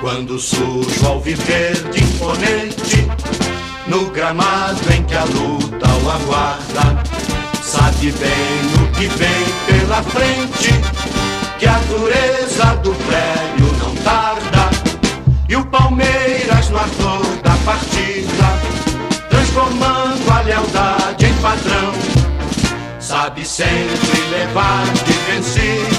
Quando surge o alviverde imponente, no gramado em que a luta o aguarda, sabe bem o que vem pela frente, que a dureza do prédio não tarda. E o Palmeiras no ardor da partida, transformando a lealdade em padrão, sabe sempre levar de vencido